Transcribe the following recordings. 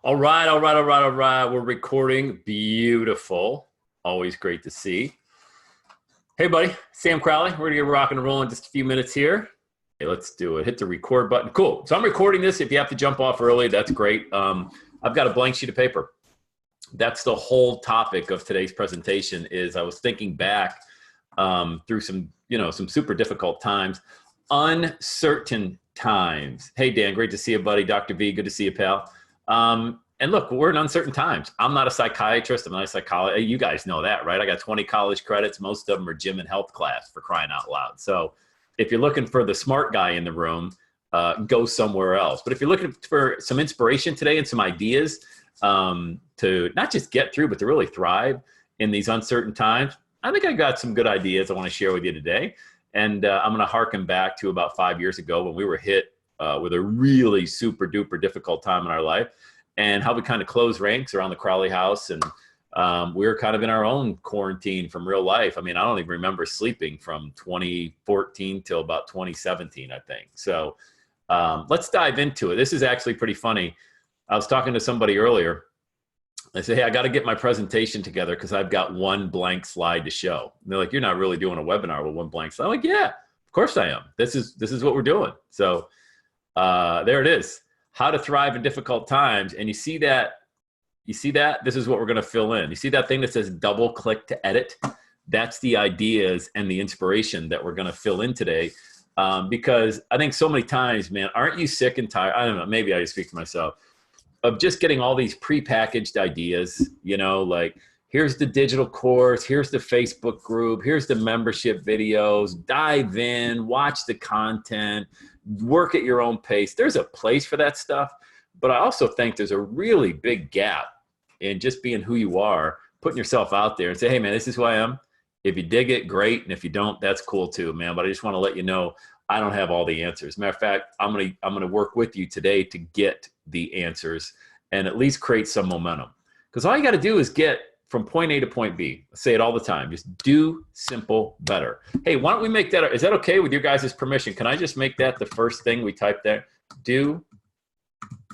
All right, all right, all right, all right. We're recording. Beautiful. Always great to see. Hey, buddy. Sam Crowley. We're going to get rocking and rolling in just a few minutes here. Okay, let's do it. Hit the record button. Cool. So I'm recording this. If you have to jump off early, that's great. I've got a blank sheet of paper. That's the whole topic of today's presentation. Is I was thinking back through some super difficult times, uncertain times. Hey, Dan, great to see you, buddy. Dr. V, good to see you, pal. And look, we're in uncertain times. I'm not a psychiatrist. I'm not a psychologist. You guys know that, right? I got 20 college credits. Most of them are gym and health class, for crying out loud. So if you're looking for the smart guy in the room, go somewhere else. But if you're looking for some inspiration today and some ideas to not just get through, but to really thrive in these uncertain times, I think I got some good ideas I want to share with you today. And I'm going to harken back to about 5 years ago when we were hit with a really super duper difficult time in our life, and how we kind of closed ranks around the Crowley house. And we were kind of in our own quarantine from real life. I mean, I don't even remember sleeping from 2014 till about 2017, I think. So let's dive into it. This is actually pretty funny. I was talking to somebody earlier. I said, hey, I got to get my presentation together because I've got one blank slide to show. And they're like, you're not really doing a webinar with one blank slide. I'm like, yeah, of course I am. This is what we're doing. So there it is. How to thrive in difficult times. And you see that, this is what we're going to fill in. You see that thing that says double click to edit? That's the ideas and the inspiration that we're going to fill in today. Because I think so many times, man, aren't you sick and tired? I don't know, maybe I just speak to myself, of just getting all these prepackaged ideas, like here's the digital course, here's the Facebook group, here's the membership videos, dive in, watch the content, work at your own pace. There's a place for that stuff, but I also think there's a really big gap in just being who you are, putting yourself out there and say, hey man, this is who I am. If you dig it, great. And if you don't, that's cool too, man. But I just want to let you know, I don't have all the answers. Matter of fact, I'm gonna work with you today to get the answers and at least create some momentum. Because all you got to do is get from point A to point B. I say it all the time. Just do simple better. Hey, why don't we make that? Is that okay with your guys' permission? Can I just make that the first thing we type there? Do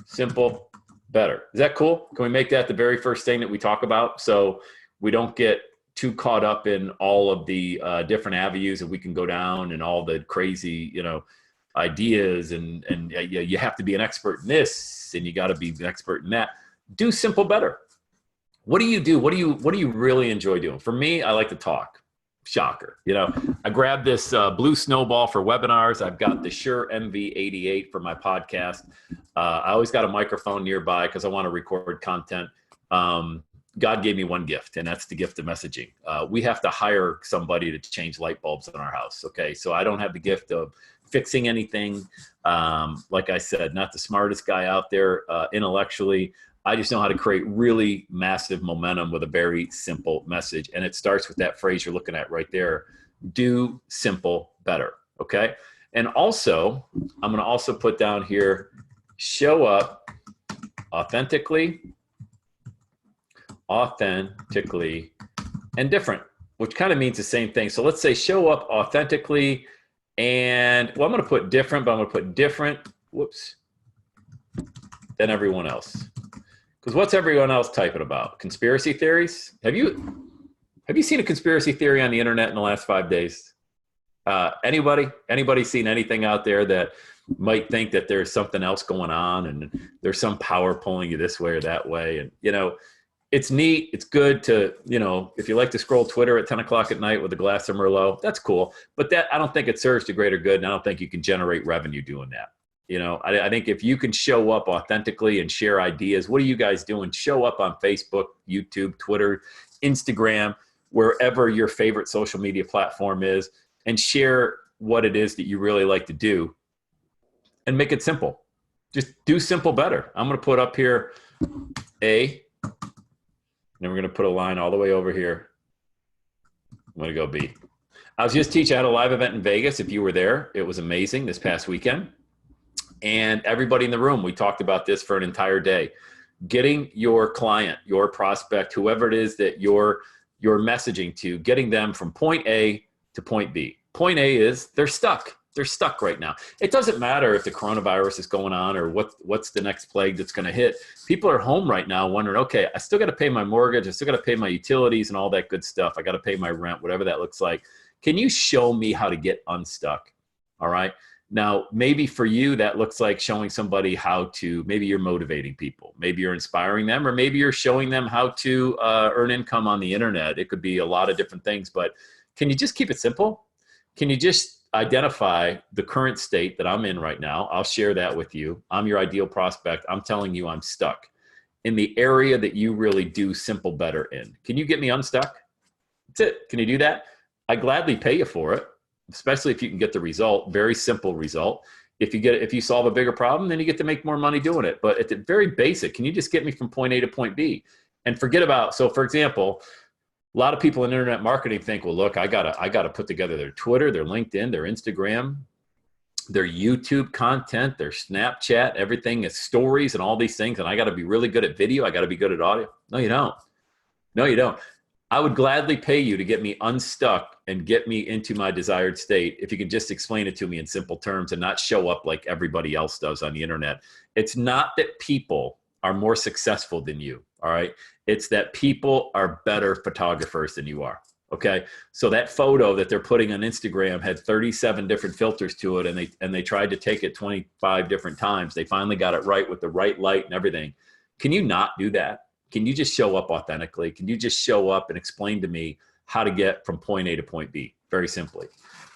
simple better. Is that cool? Can we make that the very first thing that we talk about so we don't get too caught up in all of the different avenues that we can go down and all the crazy, ideas and you have to be an expert in this and you got to be an expert in that. Do simple better. What do you do? What do you really enjoy doing? For me, I like to talk. Shocker. I grabbed this blue snowball for webinars. I've got the Shure MV88 for my podcast. I always got a microphone nearby because I want to record content. God gave me one gift, and that's the gift of messaging. We have to hire somebody to change light bulbs in our house. Okay. So I don't have the gift of fixing anything. Like I said, not the smartest guy out there intellectually. I just know how to create really massive momentum with a very simple message. And it starts with that phrase you're looking at right there. Do simple better. Okay. And also, I'm going to also put down here, show up authentically, and different, which kind of means the same thing. So let's say show up authentically and, well, I'm going to put different, but I'm going to put different, than everyone else. Because what's everyone else typing about? Conspiracy theories? Have you seen a conspiracy theory on the internet in the last 5 days? Anybody seen anything out there that might think that there's something else going on and there's some power pulling you this way or that way? And, it's neat. It's good to, if you like to scroll Twitter at 10 o'clock at night with a glass of Merlot, that's cool. But I don't think it serves the greater good. And I don't think you can generate revenue doing that. I think if you can show up authentically and share ideas, what are you guys doing? Show up on Facebook, YouTube, Twitter, Instagram, wherever your favorite social media platform is, and share what it is that you really like to do and make it simple. Just do simple better. I'm going to put up here A, and then we're going to put a line all the way over here. I'm going to go B. I was just teaching at a live event in Vegas. If you were there, it was amazing this past weekend. And everybody in the room, we talked about this for an entire day. Getting your client, your prospect, whoever it is that you're messaging to, getting them from point A to point B. Point A is they're stuck. They're stuck right now. It doesn't matter if the coronavirus is going on or what's the next plague that's going to hit. People are home right now wondering, okay, I still got to pay my mortgage. I still got to pay my utilities and all that good stuff. I got to pay my rent, whatever that looks like. Can you show me how to get unstuck? All right. Now, maybe for you, that looks like showing somebody how to, maybe you're motivating people. Maybe you're inspiring them, or maybe you're showing them how to earn income on the internet. It could be a lot of different things, but can you just keep it simple? Can you just identify the current state that I'm in right now? I'll share that with you. I'm your ideal prospect. I'm telling you I'm stuck in the area that you really do simple better in. Can you get me unstuck? That's it. Can you do that? I gladly pay you for it, especially if you can get the result. Very simple result. If you solve a bigger problem, then you get to make more money doing it. But at the very basic, can you just get me from point A to point B? And forget about, so for example, a lot of people in internet marketing think, well, look, I gotta put together their Twitter, their LinkedIn, their Instagram, their YouTube content, their Snapchat, everything is stories and all these things. And I got to be really good at video. I got to be good at audio. No, you don't. No, you don't. I would gladly pay you to get me unstuck and get me into my desired state if you can just explain it to me in simple terms and not show up like everybody else does on the internet. It's not that people are more successful than you, all right? It's that people are better photographers than you are, okay? So that photo that they're putting on Instagram had 37 different filters to it, and they tried to take it 25 different times. They finally got it right with the right light and everything. Can you not do that? Can you just show up authentically? Can you just show up and explain to me how to get from point A to point B? Very simply.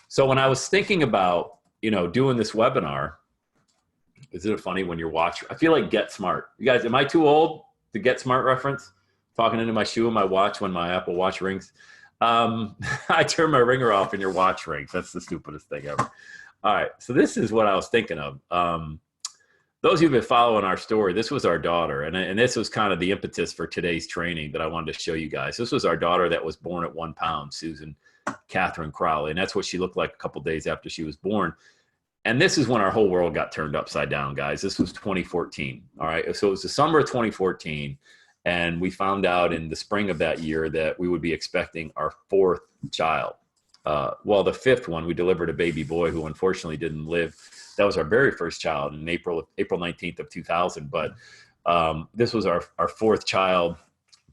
So when I was thinking about, doing this webinar, isn't it funny when you're watching? I feel like Get Smart. You guys, am I too old to Get Smart reference? Talking into my shoe and my watch when my Apple Watch rings. I turn my ringer off and your watch rings. That's the stupidest thing ever. All right. So this is what I was thinking of. Those who've been following our story, this was our daughter. And this was kind of the impetus for today's training that I wanted to show you guys. This was our daughter that was born at 1 pound, Susan Catherine Crowley. And that's what she looked like a couple days after she was born. And this is when our whole world got turned upside down, guys. This was 2014. All right. So it was the summer of 2014. And we found out in the spring of that year that we would be expecting our 4th child. Well, the 5th one, we delivered a baby boy who unfortunately didn't live. That was our very first child in April 19th of 2000. But this was our 4th child.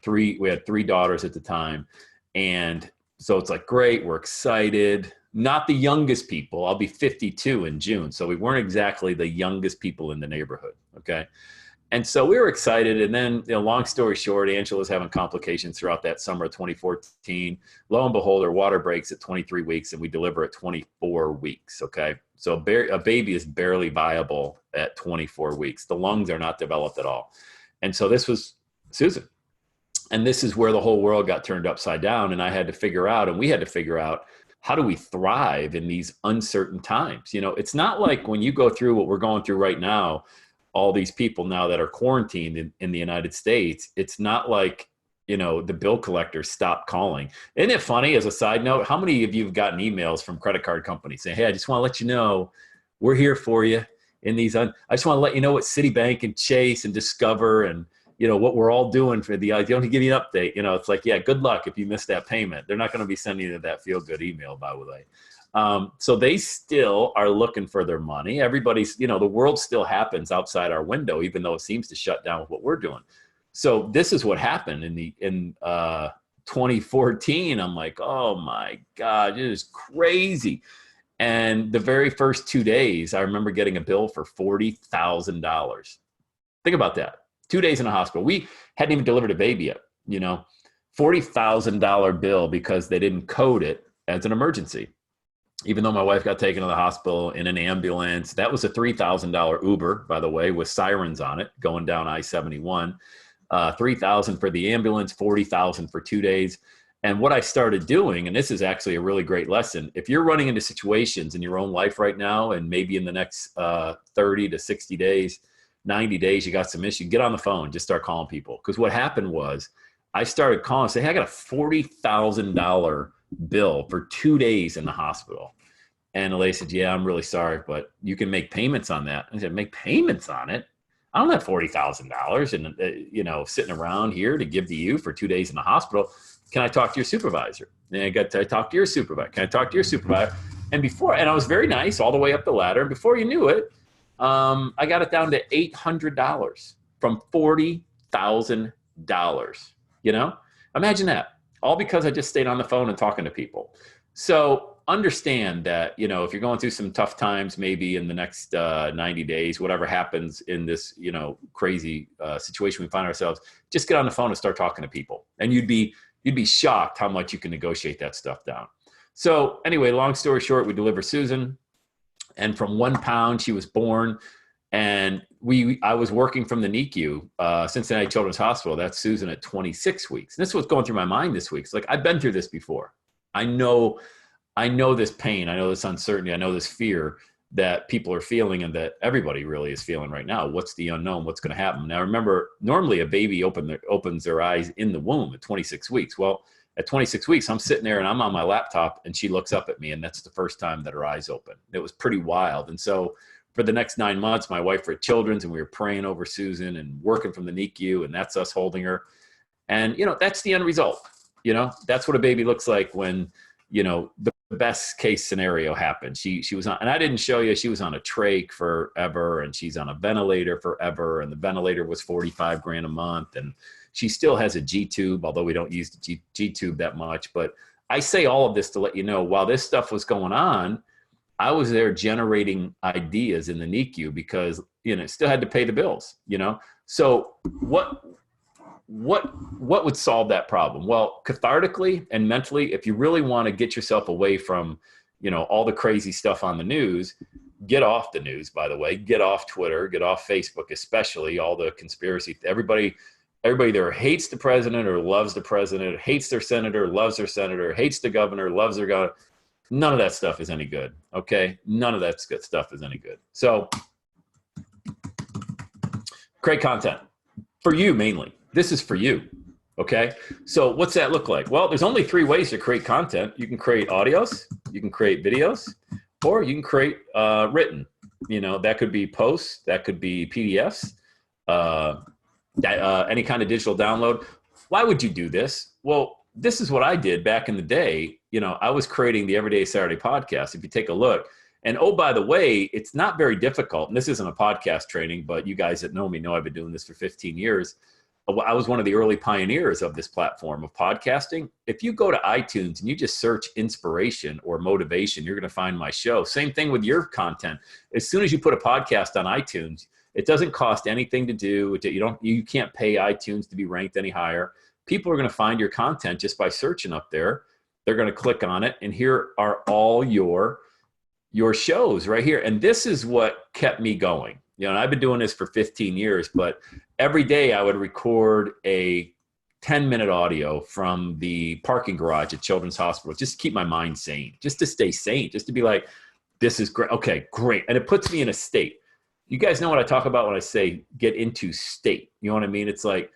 We had 3 daughters at the time. And so it's like, great, we're excited. Not the youngest people. I'll be 52 in June. So we weren't exactly the youngest people in the neighborhood. Okay. And so we were excited. And then, long story short, Angela's having complications throughout that summer of 2014. Lo and behold, her water breaks at 23 weeks and we deliver at 24 weeks. Okay. So a baby is barely viable at 24 weeks. The lungs are not developed at all. And so this was Susan. And this is where the whole world got turned upside down. And I had to figure out, and we had to figure out, how do we thrive in these uncertain times? It's not like when you go through what we're going through right now, all these people now that are quarantined in the United States, it's not like, the bill collectors stopped calling. Isn't it funny, as a side note, how many of you have gotten emails from credit card companies saying, hey, I just want to let you know we're here for you in these, I just want to let you know what Citibank and Chase and Discover and, what we're all doing for the, I don't give you an update. It's like, yeah, good luck if you miss that payment. They're not going to be sending you that feel good email, by the way. So they still are looking for their money. Everybody's, the world still happens outside our window, even though it seems to shut down with what we're doing. So this is what happened in 2014. I'm like, oh my God, it is crazy. And the very first 2 days, I remember getting a bill for $40,000. Think about that. 2 days in a hospital. We hadn't even delivered a baby yet, $40,000 bill because they didn't code it as an emergency. Even though my wife got taken to the hospital in an ambulance, that was a $3,000 Uber, by the way, with sirens on it going down I-71. $3,000 for the ambulance, $40,000 for 2 days. And what I started doing, and this is actually a really great lesson, if you're running into situations in your own life right now, and maybe in the next 30 to 60 days, 90 days, you got some issue, get on the phone, just start calling people. Because what happened was I started calling and say, hey, I got a $40,000 bill for 2 days in the hospital. And the lady said, yeah, I'm really sorry, but you can make payments on that. I said, make payments on it? I don't have $40,000 and, sitting around here to give to you for 2 days in the hospital. Can I talk to your supervisor? And I talk to your supervisor. Can I talk to your supervisor? And I was very nice all the way up the ladder. And before you knew it, I got it down to $800 from $40,000. You know, imagine that. All because I just stayed on the phone and talking to people. So understand that, you know, if you're going through some tough times, maybe in the next 90 days, whatever happens in this, you know, crazy situation we find ourselves, just get on the phone and start talking to people. And you'd be shocked how much you can negotiate that stuff down. So anyway, long story short, we deliver Susan, and from 1 pound, she was born. And I was working from the NICU, Cincinnati Children's Hospital. That's Susan at 26 weeks. And this is what's going through my mind this week. It's like, I've been through this before. I know this pain. I know this uncertainty. I know this fear that people are feeling and that everybody really is feeling right now. What's the unknown? What's going to happen? Now, remember, normally a baby opens their eyes in the womb at 26 weeks. Well, at 26 weeks, I'm sitting there and I'm on my laptop and she looks up at me, and that's the first time that her eyes open. It was pretty wild. And so for the next 9 months, my wife were at Children's and we were praying over Susan and working from the NICU, and that's us holding her. And, you know, that's the end result. You know, that's what a baby looks like when, you know, the best case scenario happened. She was on, and I didn't show you, she was on a trach forever, and she's on a ventilator forever. And the ventilator was $45,000 a month. And she still has a G tube, although we don't use the G tube that much. But I say all of this to let you know, while this stuff was going on, I was there generating ideas in the NICU because, you know, still had to pay the bills, you know? So what would solve that problem? Well, cathartically and mentally, if you really want to get yourself away from, you know, all the crazy stuff on the news, get off the news, by the way, get off Twitter, get off Facebook, especially all the conspiracy. Everybody there hates the president or loves the president, hates their senator, loves their senator, hates the governor, loves their governor. None of that stuff is any good. Okay. None of that stuff is any good. So create content for you mainly. This is for you. Okay. So what's that look like? Well, there's only 3 ways to create content. You can create audios, you can create videos, or you can create written. You know, that could be posts, that could be PDFs, any kind of digital download. Why would you do this? Well, this is what I did back in the day. You know, I was creating the Everyday Saturday podcast. If you take a look, and oh, by the way, it's not very difficult. And this isn't a podcast training, but you guys that know me know I've been doing this for 15 years. I was one of the early pioneers of this platform of podcasting. If you go to iTunes and you just search inspiration or motivation, you're going to find my show. Same thing with your content. As soon as you put a podcast on iTunes, it doesn't cost anything to do. You can't pay iTunes to be ranked any higher. People are going to find your content just by searching up there. They're going to click on it, and here are all your shows right here. And this is what kept me going. You know, and I've been doing this for 15 years, but every day I would record a 10-minute audio from the parking garage at Children's Hospital, just to keep my mind sane, just to stay sane, just to be like, this is great. Okay, great. And it puts me in a state. You guys know what I talk about when I say get into state. You know what I mean? It's like,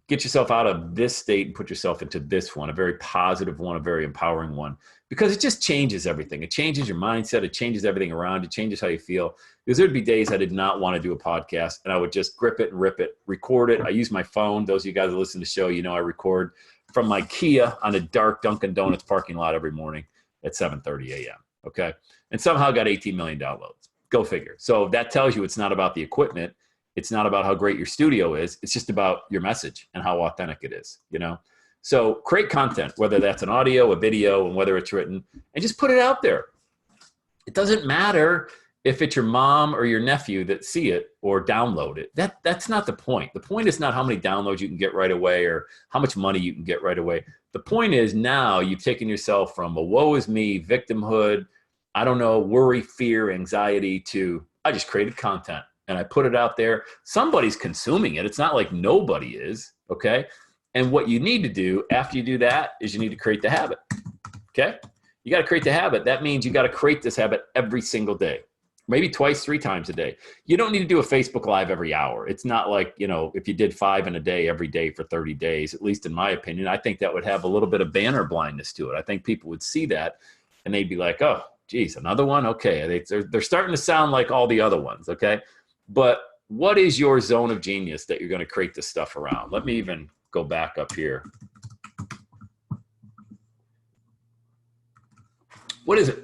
get yourself out of this state and put yourself into this one, a very positive one, a very empowering one, because it just changes everything. It changes your mindset. It changes everything around. It changes how you feel. Because there'd be days I did not want to do a podcast, and I would just grip it and rip it, record it. I use my phone. Those of you guys that listen to the show, you know I record from my Kia on a dark Dunkin' Donuts parking lot every morning at 7:30 a.m., okay? And somehow got 18 million downloads. Go figure. So that tells you it's not about the equipment. It's not about how great your studio is. It's just about your message and how authentic it is, you know? So create content, whether that's an audio, a video, and whether it's written, and just put it out there. It doesn't matter if it's your mom or your nephew that see it or download it. That's not the point. The point is not how many downloads you can get right away or how much money you can get right away. The point is now you've taken yourself from a woe is me, victimhood, I don't know, worry, fear, anxiety, to I just created content. And I put it out there. Somebody's consuming it. It's not like nobody is, okay? And what you need to do after you do that is you need to create the habit, okay? You got to create the habit. That means you got to create this habit every single day, maybe twice, 3 times a day. You don't need to do a Facebook Live every hour. It's not like, you know, if you did 5 in a day every day for 30 days, at least in my opinion, I think that would have a little bit of banner blindness to it. I think people would see that and they'd be like, oh, geez, another one? Okay, they're starting to sound like all the other ones, okay? But what is your zone of genius that you're going to create this stuff around? Let me even go back up here. What is it?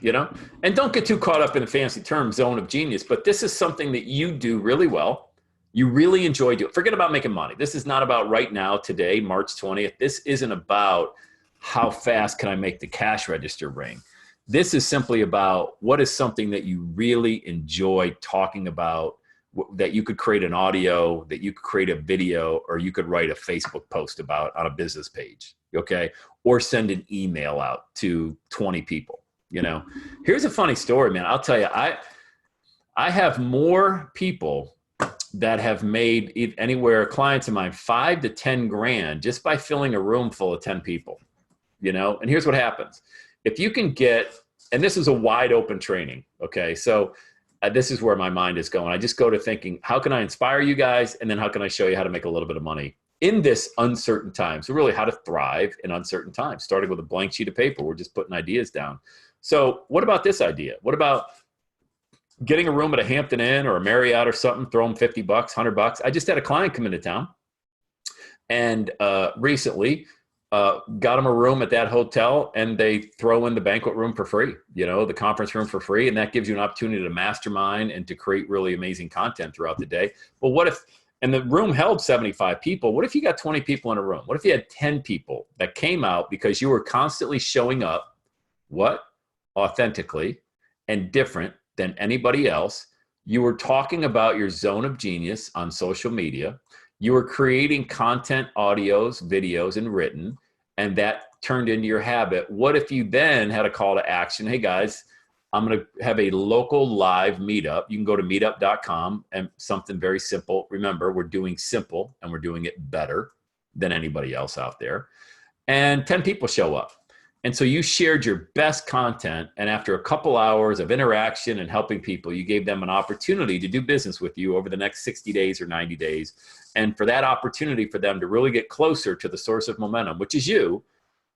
you know? And don't get too caught up in the fancy term zone of genius, but this is something that you do really well. You really enjoy doing. Forget about making money. This is not about right now, today, March 20th. This isn't about how fast can I make the cash register ring. This is simply about what is something that you really enjoy talking about, that you could create an audio, that you could create a video, or you could write a Facebook post about on a business page, okay? Or send an email out to 20 people, you know? Here's a funny story, man. I'll tell you, I have more people that have made anywhere, clients of mine, 5 to 10 grand just by filling a room full of 10 people, you know? And here's what happens. If you can get, and this is a wide open training, okay? So this is where my mind is going. I just go to thinking, how can I inspire you guys? And then how can I show you how to make a little bit of money in this uncertain time? So really how to thrive in uncertain times, starting with a blank sheet of paper. We're just putting ideas down. So what about this idea? What about getting a room at a Hampton Inn or a Marriott or something, throw them $50, $100. I just had a client come into town and recently got them a room at that hotel, and they throw in the banquet room for free, you know, the conference room for free. And that gives you an opportunity to mastermind and to create really amazing content throughout the day. Well, what if, and the room held 75 people. What if you got 20 people in a room? What if you had 10 people that came out because you were constantly showing up, what? Authentically and different than anybody else. You were talking about your zone of genius on social media. You were creating content, audios, videos, and written, and that turned into your habit. What if you then had a call to action? Hey guys, I'm going to have a local live meetup. You can go to meetup.com, and something very simple. Remember, we're doing simple and we're doing it better than anybody else out there. And 10 people show up. And so you shared your best content, and after a couple hours of interaction and helping people, you gave them an opportunity to do business with you over the next 60 days or 90 days. And for that opportunity for them to really get closer to the source of momentum, which is you,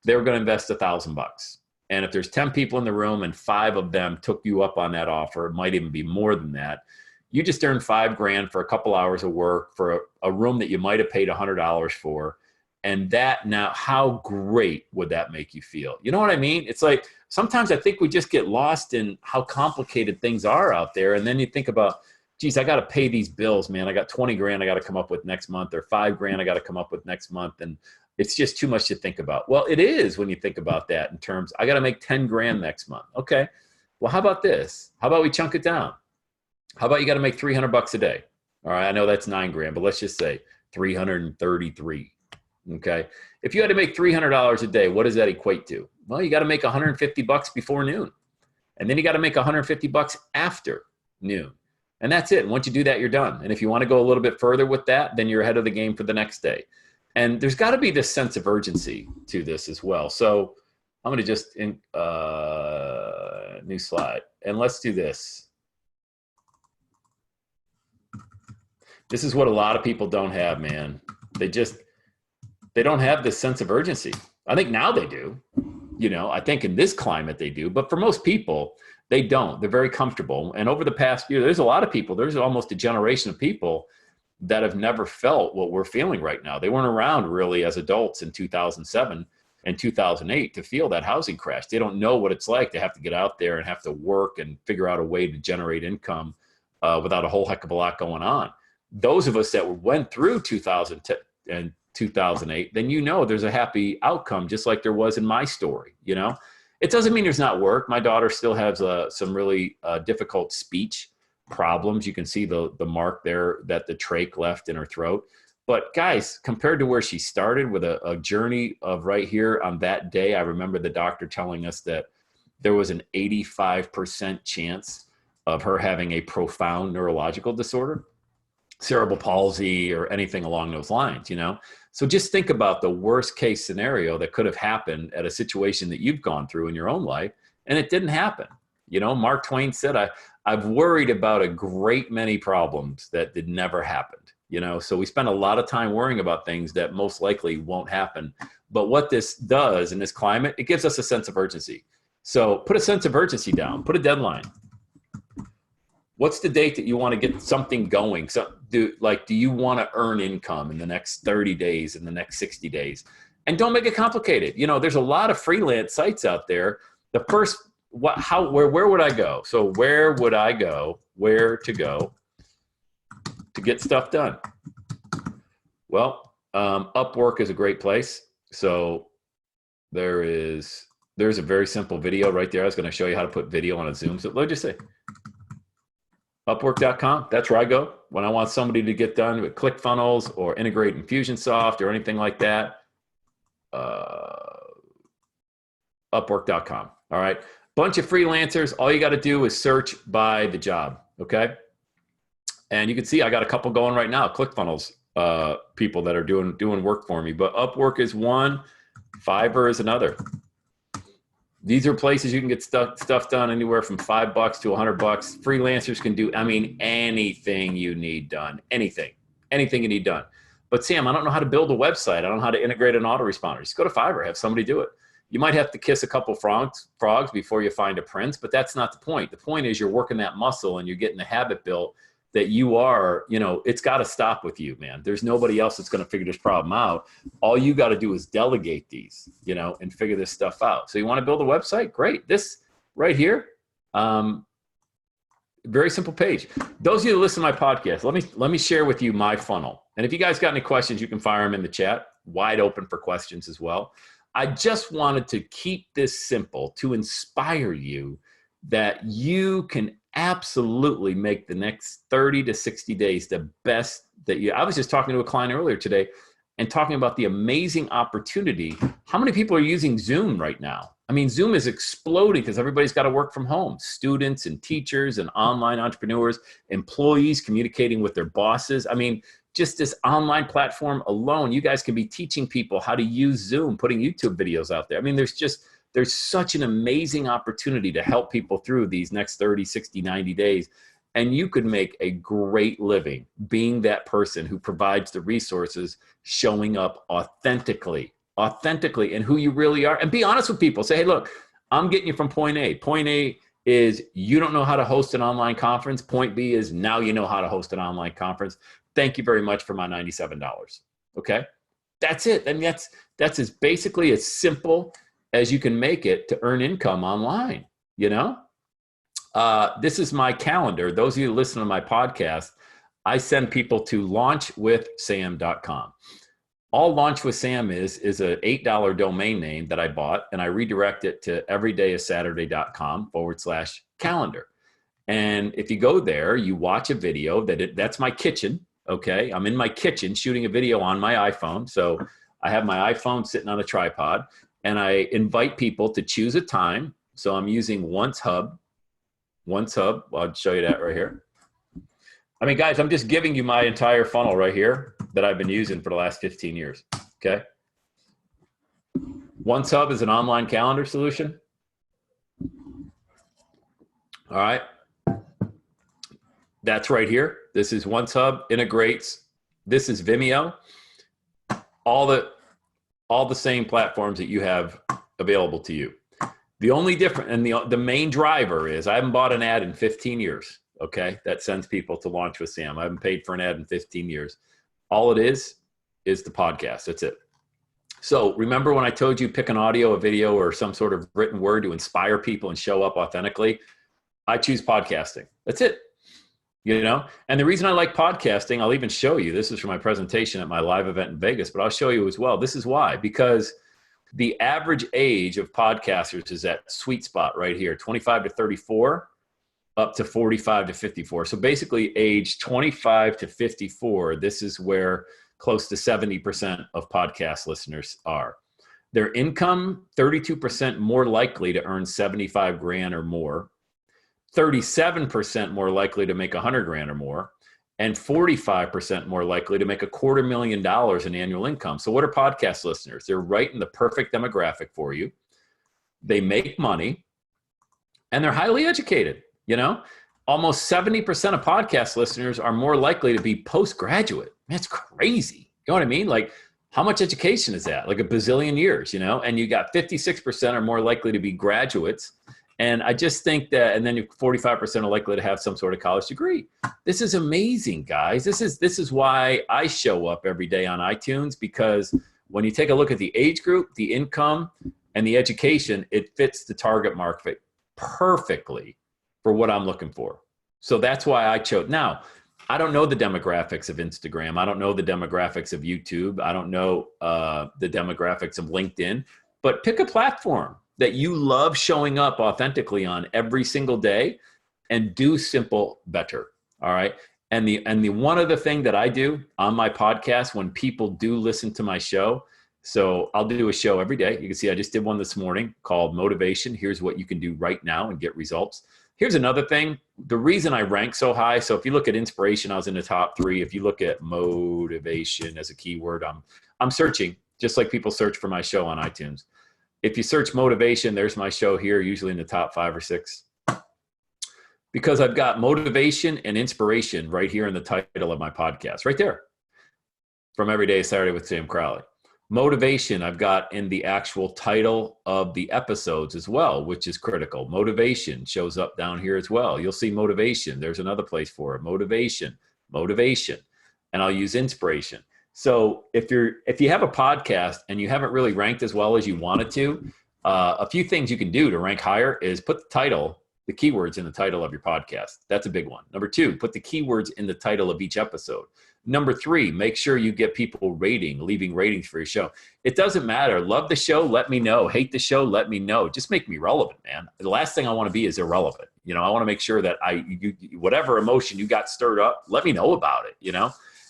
they were going to invest $1,000. And if there's 10 people in the room and 5 of them took you up on that offer, it might even be more than that. You just earned $5 grand for a couple hours of work for a room that you might have paid $100 for. And that, now, how great would that make you feel? You know what I mean? It's like, sometimes I think we just get lost in how complicated things are out there. And then you think about, geez, I got to pay these bills, man. I got 20 grand I got to come up with next month, or 5 grand I got to come up with next month. And it's just too much to think about. Well, it is when you think about that in terms, I got to make 10 grand next month. Okay. Well, how about this? How about we chunk it down? How about you got to make $300 a day? All right. I know that's 9 grand, but let's just say 333. Okay. If you had to make $300 a day, what does that equate to? Well, you got to make $150 before noon. And then you got to make $150 after noon. And that's it. And once you do that, you're done. And if you want to go a little bit further with that, then you're ahead of the game for the next day. And there's got to be this sense of urgency to this as well. So I'm going to just, new slide. And let's do this. This is what a lot of people don't have, man. They don't have this sense of urgency. I think now they do. You know, I think in this climate they do. But for most people, they don't. They're very comfortable. And over the past year, there's a lot of people, there's almost a generation of people that have never felt what we're feeling right now. They weren't around really as adults in 2007 and 2008 to feel that housing crash. They don't know what it's like to have to get out there and have to work and figure out a way to generate income without a whole heck of a lot going on. Those of us that went through 2010 and 2008, then you know there's a happy outcome, just like there was in my story. You know, it doesn't mean there's not work. My daughter still has some really difficult speech problems. You can see the mark there that the trach left in her throat. But guys, compared to where she started with a journey of right here on that day, I remember the doctor telling us that there was an 85% chance of her having a profound neurological disorder, cerebral palsy, or anything along those lines, you know? So just think about the worst case scenario that could have happened at a situation that you've gone through in your own life, and it didn't happen. You know, Mark Twain said, I've worried about a great many problems that did never happened, you know? So we spend a lot of time worrying about things that most likely won't happen. But what this does in this climate, it gives us a sense of urgency. So put a sense of urgency down, put a deadline. What's the date that you want to get something going? So do you want to earn income in the next 30 days, in the next 60 days? And don't make it complicated. You know, there's a lot of freelance sites out there. The first where would I go? So where would I go? Where to go to get stuff done? Well, Upwork is a great place. So there's a very simple video right there. I was going to show you how to put video on a Zoom. So let's just say Upwork.com. That's where I go when I want somebody to get done with ClickFunnels or integrate Infusionsoft or anything like that. Upwork.com. All right. Bunch of freelancers. All you got to do is search by the job. Okay. And you can see I got a couple going right now. ClickFunnels people that are doing work for me. But Upwork is one. Fiverr is another. These are places you can get stuff done anywhere from $5 to $100. Freelancers can do, anything you need done. Anything you need done. But Sam, I don't know how to build a website. I don't know how to integrate an autoresponder. Just go to Fiverr, have somebody do it. You might have to kiss a couple frogs before you find a prince, but that's not the point. The point is you're working that muscle and you're getting the habit built that you are, it's got to stop with you, man. There's nobody else that's going to figure this problem out. All you got to do is delegate these, and figure this stuff out. So you want to build a website? Great. This right here, very simple page. Those of you that listen to my podcast, let me share with you my funnel. And if you guys got any questions, you can fire them in the chat. Wide open for questions as well. I just wanted to keep this simple to inspire you that you can absolutely make the next 30 to 60 days the best that you. I was just talking to a client earlier today and talking about the amazing opportunity. How many people are using Zoom right now? Zoom is exploding because everybody's got to work from home. Students and teachers and online entrepreneurs, employees communicating with their bosses. Just this online platform alone, you guys can be teaching people how to use Zoom, putting YouTube videos out there. There's such an amazing opportunity to help people through these next 30, 60, 90 days. And you could make a great living being that person who provides the resources, showing up authentically and who you really are. And be honest with people. Say, hey, look, I'm getting you from point A. Point A is you don't know how to host an online conference. Point B is now you know how to host an online conference. Thank you very much for my $97. Okay? That's it. And that's as basically as simple as you can make it to earn income online, This is my calendar. Those of you who listen to my podcast, I send people to launchwithsam.com. All Launch with Sam is an $8 domain name that I bought, and I redirect it to everydayissaturday.com/calendar. And if you go there, you watch a video that's my kitchen. Okay. I'm in my kitchen shooting a video on my iPhone. So I have my iPhone sitting on a tripod and I invite people to choose a time. So I'm using Once Hub. I'll show you that right here. Guys, I'm just giving you my entire funnel right here that I've been using for the last 15 years. Okay. Once Hub is an online calendar solution. All right. That's right here. This is Once Hub, integrates. This is Vimeo. All the same platforms that you have available to you. The only difference, and the main driver is I haven't bought an ad in 15 years. Okay. That sends people to Launch with Sam. I haven't paid for an ad in 15 years. All it is the podcast. That's it. So remember when I told you pick an audio, a video, or some sort of written word to inspire people and show up authentically? I choose podcasting. That's it. And the reason I like podcasting, I'll even show you, this is from my presentation at my live event in Vegas, but I'll show you as well. This is why, because the average age of podcasters is that sweet spot right here, 25 to 34 up to 45 to 54. So basically age 25 to 54, this is where close to 70% of podcast listeners are. Their income, 32% more likely to earn 75 grand or more. 37% more likely to make 100 grand or more, and 45% more likely to make $250,000 in annual income. So what are podcast listeners? They're right in the perfect demographic for you. They make money and they're highly educated. Almost 70% of podcast listeners are more likely to be postgraduate. That's crazy. You know what I mean? Like, how much education is that? Like a bazillion years, and you got 56% are more likely to be graduates. And I just think that, and then 45% are likely to have some sort of college degree. This is amazing, guys. This is why I show up every day on iTunes, because when you take a look at the age group, the income, and the education, it fits the target market perfectly for what I'm looking for. So that's why I chose. Now, I don't know the demographics of Instagram. I don't know the demographics of YouTube. I don't know the demographics of LinkedIn, but pick a platform that you love showing up authentically on every single day and do simple better. All right. And the one other thing that I do on my podcast when people do listen to my show, so I'll do a show every day. You can see I just did one this morning called Motivation. Here's what you can do right now and get results. Here's another thing. The reason I rank so high, so if you look at inspiration, I was in the top 3. If you look at motivation as a keyword, I'm searching just like people search for my show on iTunes. If you search motivation, there's my show here, usually in the top 5 or 6. Because I've got motivation and inspiration right here in the title of my podcast, right there. From Every Day is Saturday with Sam Crowley. Motivation I've got in the actual title of the episodes as well, which is critical. Motivation shows up down here as well. You'll see motivation. There's another place for it. Motivation. And I'll use inspiration. So if you have a podcast and you haven't really ranked as well as you wanted to, a few things you can do to rank higher is put the title, the keywords in the title of your podcast. That's a big one. Number 2, put the keywords in the title of each episode. Number 3, make sure you get people leaving ratings for your show. It doesn't matter. Love the show, let me know. Hate the show, let me know. Just make me relevant, man. The last thing I want to be is irrelevant. I want to make sure that whatever emotion you got stirred up, let me know about it,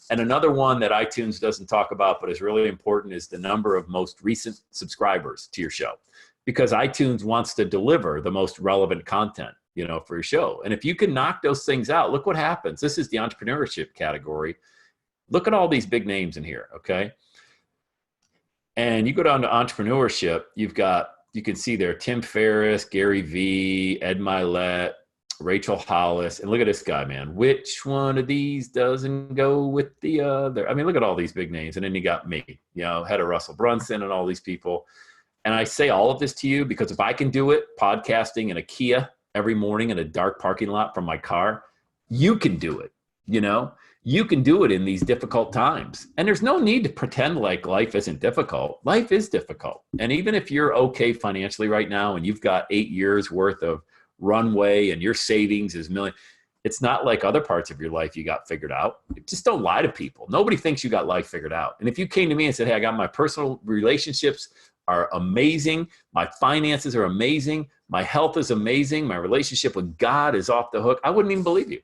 And another one that iTunes doesn't talk about, but is really important, is the number of most recent subscribers to your show. Because iTunes wants to deliver the most relevant content, for your show. And if you can knock those things out, look what happens. This is the entrepreneurship category. Look at all these big names in here, okay? And you go down to entrepreneurship, you can see there Tim Ferriss, Gary Vee, Ed Milet, Rachel Hollis, and look at this guy, man. Which one of these doesn't go with the other? I mean, look at all these big names. And then you got me, head of Russell Brunson and all these people. And I say all of this to you because if I can do it, podcasting in a Kia every morning in a dark parking lot from my car, you can do it, You can do it in these difficult times. And there's no need to pretend like life isn't difficult. Life is difficult. And even if you're okay financially right now and you've got 8 years worth of runway and your savings is million, it's not like other parts of your life you got figured out. Just don't lie to people. Nobody thinks you got life figured out. And if you came to me and said, hey, I got my personal relationships are amazing. My finances are amazing. My health is amazing. My relationship with God is off the hook. I wouldn't even believe you.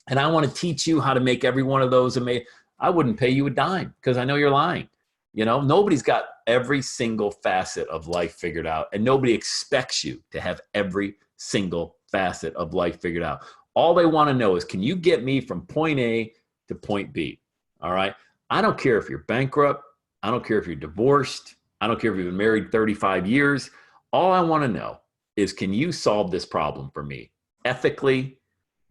And I want to teach you how to make every one of those amazing. I wouldn't pay you a dime because I know you're lying. Nobody's got every single facet of life figured out, and nobody expects you to have every single facet of life figured out. All they want to know is, can you get me from point A to point B? All right. I don't care if you're bankrupt. I don't care if you're divorced. I don't care if you've been married 35 years. All I want to know is, can you solve this problem for me ethically?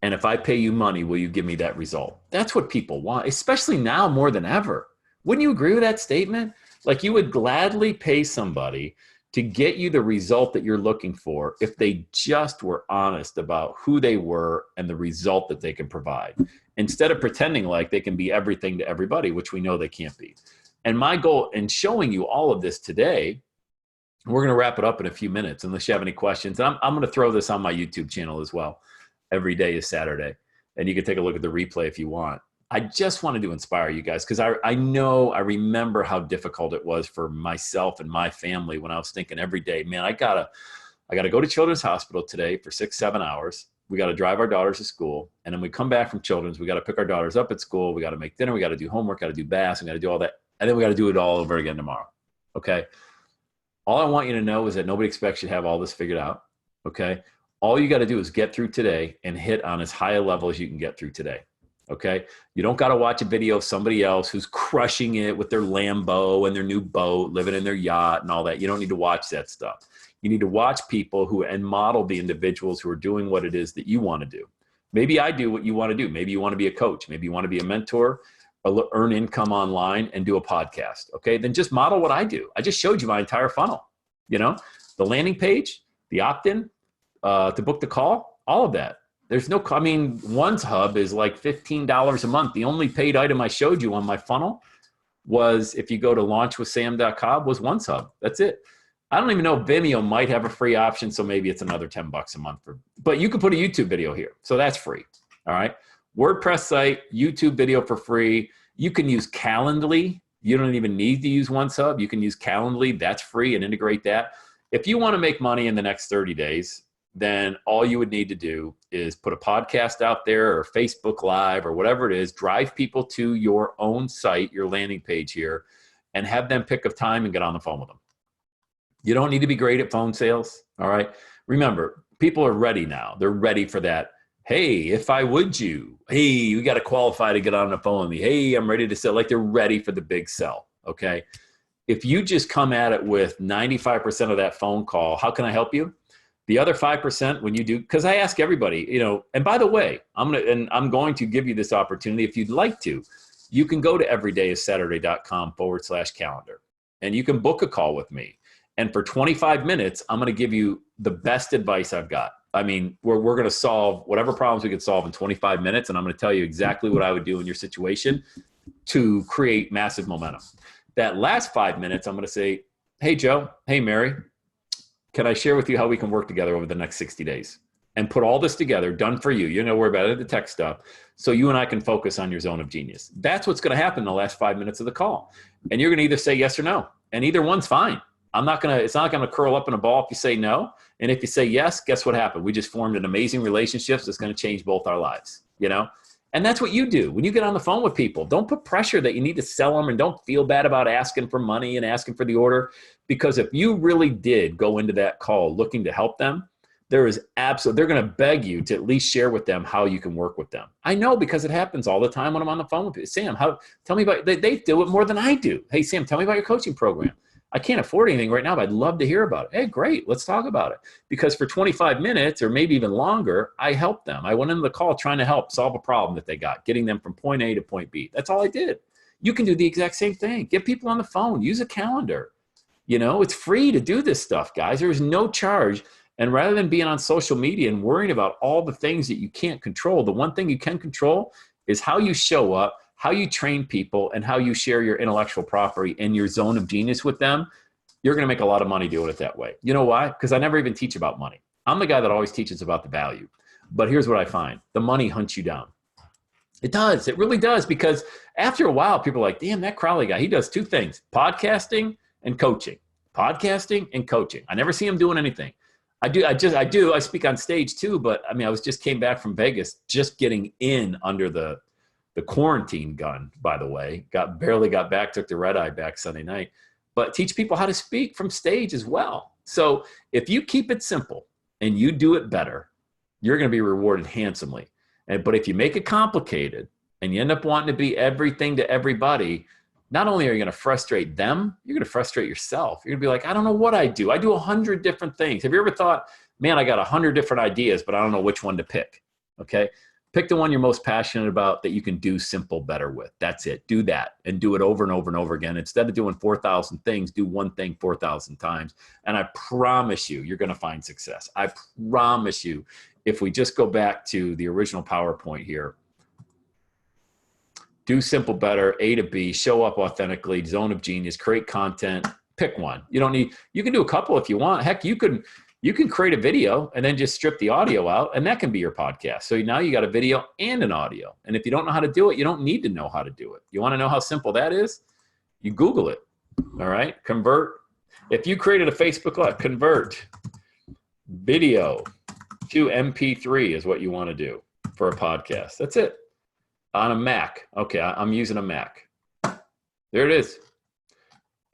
And if I pay you money, will you give me that result? That's what people want, especially now more than ever. Wouldn't you agree with that statement? Like, you would gladly pay somebody to get you the result that you're looking for if they just were honest about who they were and the result that they can provide, instead of pretending like they can be everything to everybody, which we know they can't be. And my goal in showing you all of this today, we're going to wrap it up in a few minutes unless you have any questions. And I'm going to throw this on my YouTube channel as well. Every Day is Saturday. And you can take a look at the replay if you want. I just wanted to inspire you guys because I remember how difficult it was for myself and my family when I was thinking every day, man, I gotta go to Children's Hospital today for 6-7 hours. We got to drive our daughters to school. And then we come back from Children's. We got to pick our daughters up at school. We got to make dinner. We got to do homework, got to do baths. We got to do all that. And then we got to do it all over again tomorrow. Okay. All I want you to know is that nobody expects you to have all this figured out. Okay. All you got to do is get through today and hit on as high a level as you can get through today. Okay. You don't got to watch a video of somebody else who's crushing it with their Lambo and their new boat, living in their yacht and all that. You don't need to watch that stuff. You need to watch people and model the individuals who are doing what it is that you want to do. Maybe I do what you want to do. Maybe you want to be a coach. Maybe you want to be a mentor, or earn income online and do a podcast. Okay. Then just model what I do. I just showed you my entire funnel, the landing page, the opt-in, to book the call, all of that. There's no, One's Hub is like $15 a month. The only paid item I showed you on my funnel was, if you go to launchwithsam.com, was One's Hub. That's it. I don't even know if Vimeo might have a free option, so maybe it's another $10 a month but you can put a YouTube video here, so that's free. All right. WordPress site, YouTube video for free. You can use Calendly. You don't even need to use OneSub. You can use Calendly. That's free, and integrate that. If you want to make money in the next 30 days, then all you would need to do is put a podcast out there or Facebook Live or whatever it is, drive people to your own site, your landing page here, and have them pick a time and get on the phone with them. You don't need to be great at phone sales, all right? Remember, people are ready now. They're ready for that. Hey, if I would you, hey, we got to qualify to get on the phone with me. Hey, I'm ready to sell. Like, they're ready for the big sell, okay? If you just come at it with 95% of that phone call, how can I help you? The other 5% when you do, because I ask everybody, you know, and by the way, I'm going to give you this opportunity if you'd like to. You can go to everydayissaturday.com/calendar and you can book a call with me. And for 25 minutes, I'm going to give you the best advice I've got. I mean, we're going to solve whatever problems we can solve in 25 minutes. And I'm going to tell you exactly what I would do in your situation to create massive momentum. That last 5 minutes, I'm going to say, hey, Joe, hey, Mary, can I share with you how we can work together over the next 60 days and put all this together, done for you? You know, worry about it, the tech stuff, so you and I can focus on your zone of genius. That's what's going to happen in the last 5 minutes of the call. And you're going to either say yes or no. And either one's fine. It's not going to curl up in a ball if you say no. And if you say yes, guess what happened? We just formed an amazing relationship that's going to change both our lives, you know? And that's what you do. When you get on the phone with people, don't put pressure that you need to sell them, and don't feel bad about asking for money and asking for the order. Because if you really did go into that call looking to help them, they're going to beg you to at least share with them how you can work with them. I know, because it happens all the time when I'm on the phone with people. Sam, tell me about, they do it more than I do. Hey, Sam, tell me about your coaching program. I can't afford anything right now, but I'd love to hear about it. Hey, great, let's talk about it. Because for 25 minutes or maybe even longer, I helped them. I went into the call trying to help solve a problem that they got, getting them from point A to point B. That's all I did. You can do the exact same thing. Get people on the phone, use a calendar. You know, it's free to do this stuff, guys. There's no charge. And rather than being on social media and worrying about all the things that you can't control, the one thing you can control is how you show up, how you train people, and how you share your intellectual property and your zone of genius with them. You're going to make a lot of money doing it that way. You know why? Because I never even teach about money. I'm the guy that always teaches about the value. But here's what I find. The money hunts you down. It does. It really does. Because after a while, people are like, damn, that Crowley guy, he does two things: podcasting and coaching. Podcasting and coaching. I never see him doing anything. I do. I speak on stage too, but I mean, came back from Vegas, just getting in under the quarantine gun, by the way. Barely got back, took the red eye back Sunday night. But teach people how to speak from stage as well. So if you keep it simple and you do it better, you're going to be rewarded handsomely. But if you make it complicated and you end up wanting to be everything to everybody, not only are you going to frustrate them, you're going to frustrate yourself. You're going to be like, I don't know what I do. I do 100 different things. Have you ever thought, man, I got 100 different ideas, but I don't know which one to pick? Okay. Pick the one you're most passionate about that you can do simple better with. That's it. Do that and do it over and over and over again. Instead of doing 4,000 things, do one thing 4,000 times. And I promise you, you're going to find success. I promise you, if we just go back to the original PowerPoint here, do simple better, A to B, show up authentically, zone of genius, create content, pick one. You can do a couple if you want. Heck, you can create a video and then just strip the audio out, and that can be your podcast. So now you got a video and an audio. And if you don't know how to do it, you don't need to know how to do it. You want to know how simple that is? You Google it. All right. Convert. If you created a Facebook Live, convert video to MP3 is what you want to do for a podcast. That's it. On a Mac. Okay. I'm using a Mac. There it is.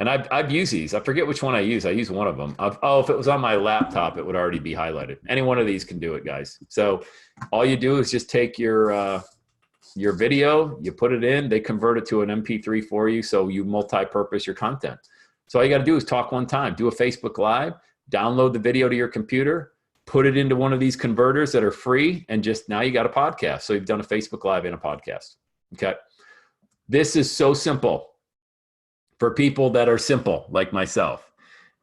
And I've used these. I forget which one I use. I use one of them. If it was on my laptop, it would already be highlighted. Any one of these can do it, guys. So all you do is just take your video, you put it in, they convert it to an MP3 for you, so you multi-purpose your content. So all you got to do is talk one time, do a Facebook Live, download the video to your computer, put it into one of these converters that are free, and just now you got a podcast. So you've done a Facebook Live and a podcast. Okay. This is so simple for people that are simple like myself.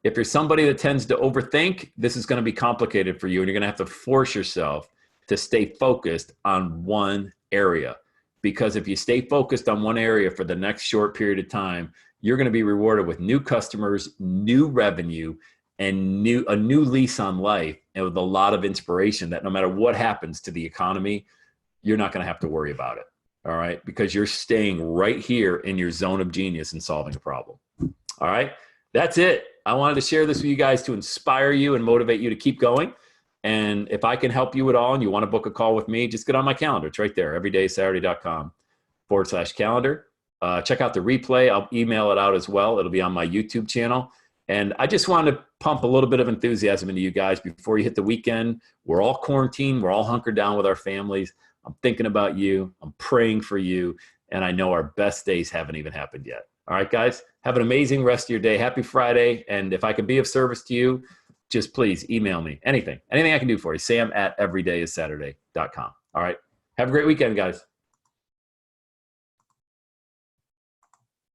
If you're somebody that tends to overthink, this is going to be complicated for you, and you're going to have to force yourself to stay focused on one area. Because if you stay focused on one area for the next short period of time, you're going to be rewarded with new customers, new revenue, and a new lease on life, and with a lot of inspiration that no matter what happens to the economy, you're not going to have to worry about it. All right. Because you're staying right here in your zone of genius and solving a problem. All right. That's it. I wanted to share this with you guys to inspire you and motivate you to keep going. And if I can help you at all and you want to book a call with me, just get on my calendar. It's right there, everydaysaturday.com/calendar. Check out the replay. I'll email it out as well. It'll be on my YouTube channel. And I just want to pump a little bit of enthusiasm into you guys before you hit the weekend. We're all quarantined. We're all hunkered down with our families. I'm thinking about you. I'm praying for you. And I know our best days haven't even happened yet. All right, guys, have an amazing rest of your day. Happy Friday. And if I can be of service to you, just please email me. Anything I can do for you. Sam@everydayissaturday.com. All right. Have a great weekend, guys.